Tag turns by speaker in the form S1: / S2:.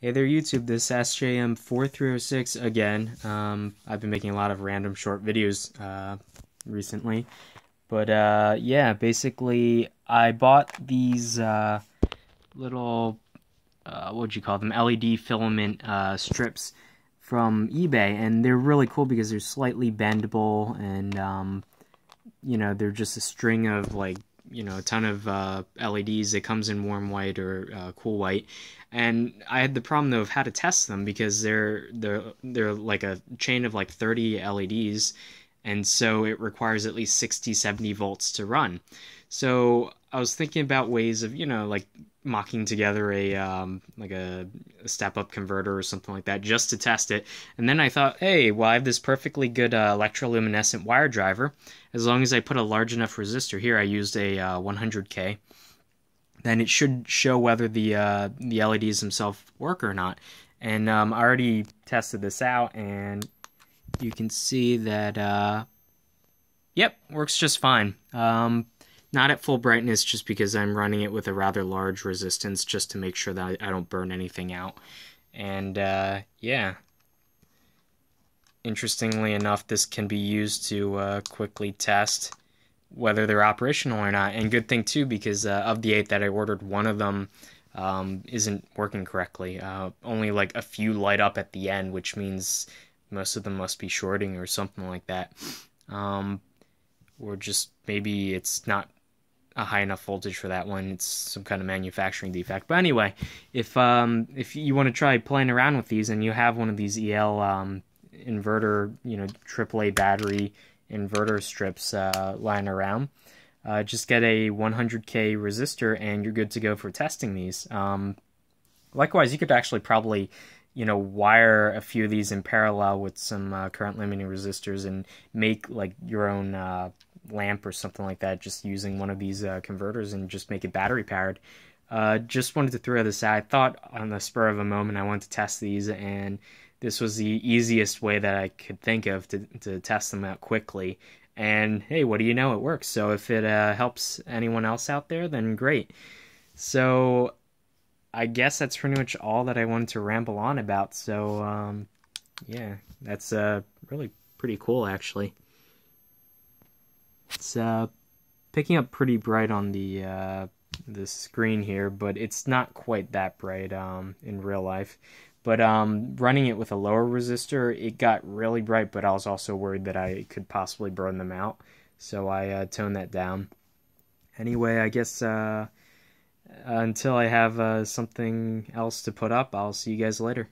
S1: Hey there YouTube, this SJM4306 again. I've been making a lot of random short videos recently. But yeah, basically I bought these little, what'd you call them, LED filament strips from eBay, and they're really cool because they're slightly bendable, and you know, they're just a string of like, you know, a ton of LEDs. It comes in warm white or cool white, and I had the problem though of how to test them because they're like a chain of like 30 LEDs, and so it requires at least 60-70 volts to run. So I was thinking about ways of, you know, like mocking together a like a step-up converter or something like that just to test it. And then I thought, hey, well, I have this perfectly good electroluminescent wire driver. As long as I put a large enough resistor here, I used a 100K, then it should show whether the LEDs themselves work or not. And I already tested this out, and you can see that yep, works just fine. Not at full brightness, just because I'm running it with a rather large resistance just to make sure that I don't burn anything out. And yeah, interestingly enough, this can be used to quickly test whether they're operational or not. And good thing too, because of the 8 that I ordered, one of them isn't working correctly. Only like a few light up at the end, which means most of them must be shorting or something like that. Or just maybe it's not a high enough voltage for that one. It's some kind of manufacturing defect. But anyway, if you want to try playing around with these and you have one of these EL inverter, you know, AAA battery inverter strips lying around, just get a 100K resistor and you're good to go for testing these. Likewise, you could actually probably, you know, wire a few of these in parallel with some current limiting resistors and make like your own lamp or something like that, just using one of these converters, and just make it battery powered. Just wanted to throw this out. I thought on the spur of a moment I wanted to test these, and this was the easiest way that I could think of to test them out quickly. And hey, what do you know, it works. So if it helps anyone else out there, then great. So I guess that's pretty much all that I wanted to ramble on about. So yeah, that's really pretty cool actually. It's picking up pretty bright on the screen here, but it's not quite that bright in real life. But running it with a lower resistor, it got really bright, but I was also worried that I could possibly burn them out, so I toned that down. Anyway, I guess until I have something else to put up, I'll see you guys later.